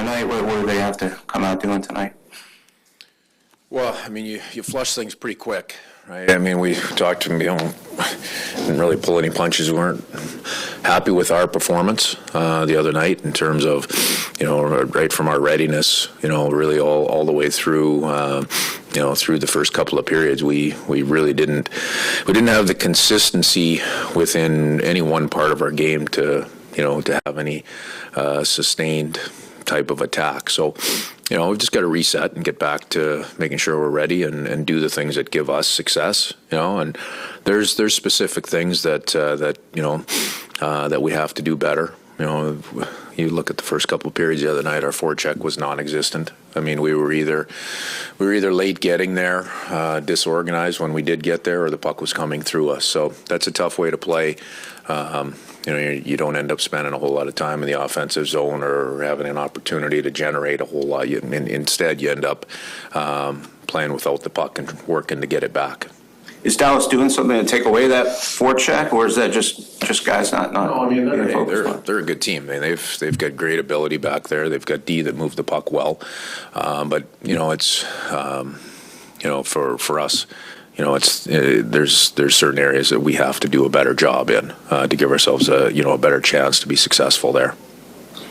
night? What do they have to come out doing tonight? Well, I mean, you flush things pretty quick, right? I mean, we talked to them, didn't really pull any punches. We weren't happy with our performance the other night in terms of, right from our readiness, really all the way through, through the first couple of periods. We really didn't have the consistency within any one part of our game to have any sustained type of attack. So, we've just got to reset and get back to making sure we're ready and do the things that give us success. And there's specific things that we have to do better. You look at the first couple of periods the other night, our forecheck was non-existent. I mean, we were either late getting there, disorganized when we did get there, or the puck was coming through us. So that's a tough way to play. You don't end up spending a whole lot of time in the offensive zone or having an opportunity to generate a whole lot. Instead, you end up playing without the puck and working to get it back. Is Dallas doing something to take away that forecheck, or is that just guys not? No, I mean they're a good team. I mean, they've got great ability back there. They've got D that move the puck well, but it's for us. There's certain areas that we have to do a better job in to give ourselves a better chance to be successful there.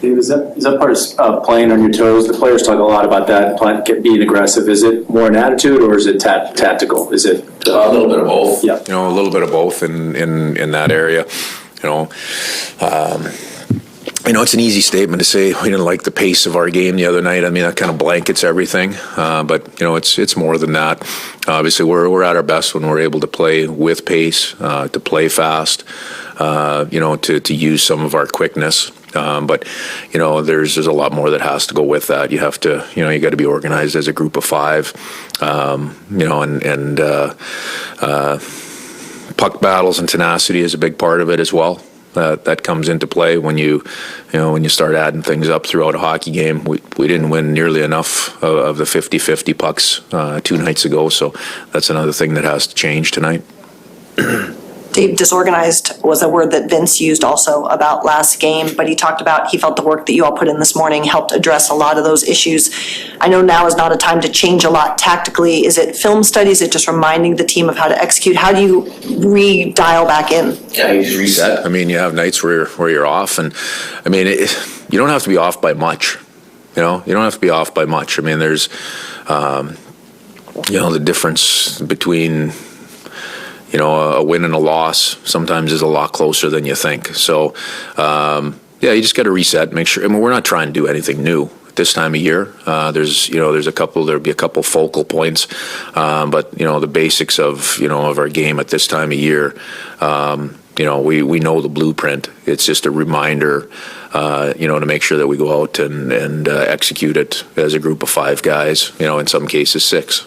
Dave, is that part of playing on your toes? The players talk a lot about that, being aggressive. Is it more an attitude, or is it tactical? Is it a little bit of both? Yeah, a little bit of both in that area. It's an easy statement to say we didn't like the pace of our game the other night. I mean, that kind of blankets everything. But it's more than that. Obviously, we're at our best when we're able to play with pace, to play fast, to use some of our quickness. But there's a lot more that has to go with that. You have to, you got to be organized as a group of five, and puck battles and tenacity is a big part of it as well. That comes into play when you start adding things up throughout a hockey game. We didn't win nearly enough of the 50-50 pucks 2 nights ago, so that's another thing that has to change tonight. Dave, disorganized was a word that Vince used also about last game, but he talked about he felt the work that you all put in this morning helped address a lot of those issues. I know now is not a time to change a lot tactically. Is it film studies? Is it just reminding the team of how to execute? How do you re-dial back in? Yeah, you reset. I mean, you have nights where you're off, and I mean, you don't have to be off by much. You don't have to be off by much. I mean, there's, the difference between a win and a loss sometimes is a lot closer than you think. So, you just got to reset, make sure. I mean, we're not trying to do anything new at this time of year. There'll be a couple focal points, but the basics of our game at this time of year. We know the blueprint. It's just a reminder, to make sure that we go out and execute it as a group of 5 guys. In some cases 6.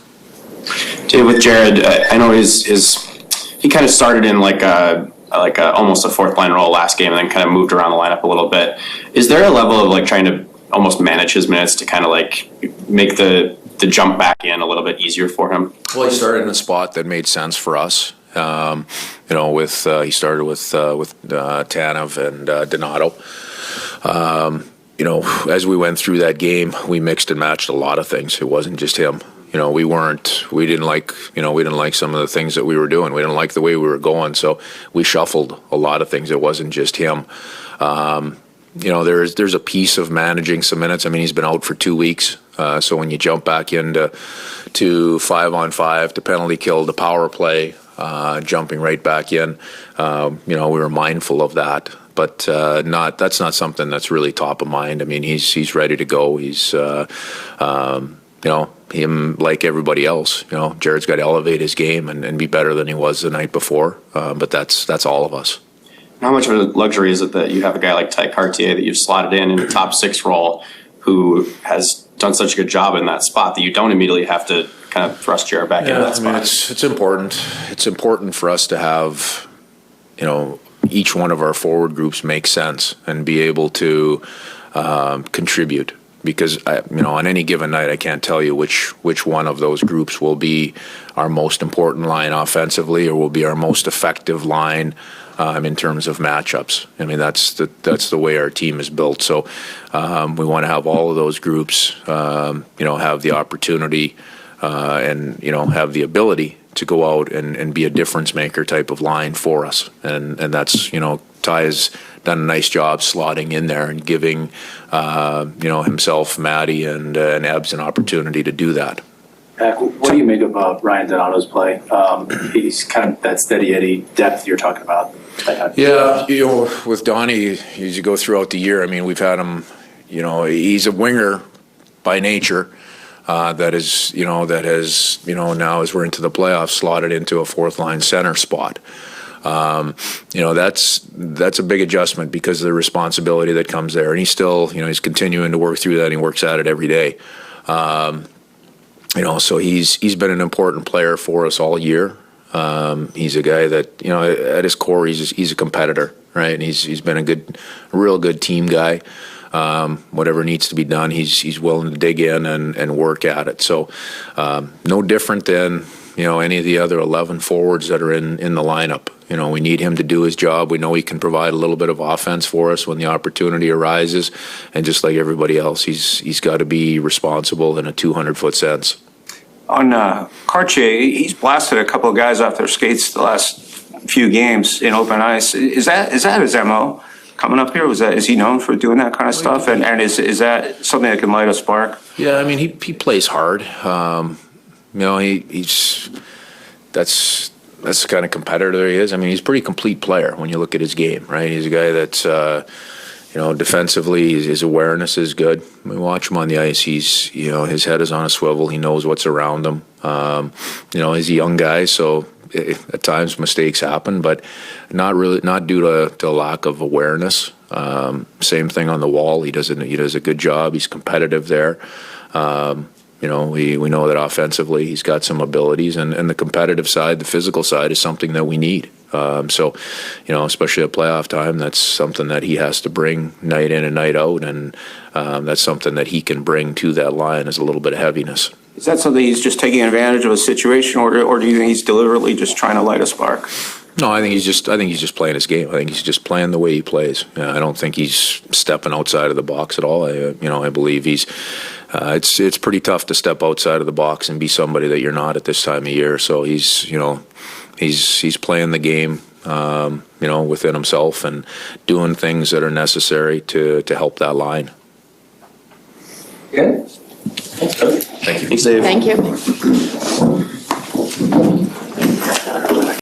Jay, with Jared, I know he kind of started in like almost a 4th line role last game and then kind of moved around the lineup a little bit. Is there a level of like trying to almost manage his minutes to kind of like make the jump back in a little bit easier for him? Well, he started in a spot that made sense for us. He started with Tanev and Donato. As we went through that game, we mixed and matched a lot of things. It wasn't just him. We didn't like some of the things that we were doing. We didn't like the way we were going, so we shuffled a lot of things. It wasn't just him. There's a piece of managing some minutes. I mean, he's been out for 2 weeks, so when you jump back into 5-on-5, to penalty kill, to power play, jumping right back in, we were mindful of that. But that's not something that's really top of mind. I mean, he's ready to go. He's him like everybody else. Jared's got to elevate his game and be better than he was the night before. But that's all of us. How much of a luxury is it that you have a guy like Ty Cartier that you've slotted in the top 6 role, who has done such a good job in that spot that you don't immediately have to kind of thrust Jared back into that spot? I mean, it's important. It's important for us to have, each one of our forward groups make sense and be able to contribute. Because on any given night, I can't tell you which one of those groups will be our most important line offensively, or will be our most effective line in terms of matchups. I mean, that's the way our team is built. So we want to have all of those groups, have the opportunity and, have the ability to go out and be a difference maker type of line for us. And that's, Ty has done a nice job slotting in there and giving, himself, Matty, and Ebbs an opportunity to do that. Pat, what do you make of Ryan Donato's play? He's kind of that steady Eddie depth you're talking about. Yeah, with Donnie, as you go throughout the year, I mean, we've had him, he's a winger by nature. That has, now as we're into the playoffs, slotted into a fourth line center spot. That's a big adjustment because of the responsibility that comes there. And he's still, he's continuing to work through that. He works at it every day. So he's been an important player for us all year. He's a guy that, at his core, he's a competitor, right? And he's been a real good team guy. Whatever needs to be done, he's willing to dig in and work at it. So no different than any of the other 11 forwards that are in the lineup. We need him to do his job. We know he can provide a little bit of offense for us when the opportunity arises. And just like everybody else, he's got to be responsible in a 200-foot sense. On Cartier, he's blasted a couple of guys off their skates the last few games in open ice. Is that his MO? Coming up here, is he known for doing that kind of stuff? And is that something that can light a spark? Yeah, I mean, he plays hard. That's the kind of competitor he is. I mean, he's a pretty complete player when you look at his game, right? He's a guy that's, defensively, his awareness is good. We watch him on the ice. He's, his head is on a swivel. He knows what's around him. He's a young guy, so at times mistakes happen, but not due to a lack of awareness. Same thing on the wall. He does a good job. He's competitive there. We know that offensively he's got some abilities, and the competitive side, the physical side, is something that we need. Especially at playoff time, that's something that he has to bring night in and night out, and that's something that he can bring to that line is a little bit of heaviness. Is that something he's just taking advantage of a situation, or do you think he's deliberately just trying to light a spark? No, I think he's just playing his game. I think he's just playing the way he plays. I don't think he's stepping outside of the box at all. I believe he's. It's pretty tough to step outside of the box and be somebody that you're not at this time of year. So he's playing the game, within himself and doing things that are necessary to help that line. Okay. Thanks, Doug. Thank you. Thanks, Dave. Thank you.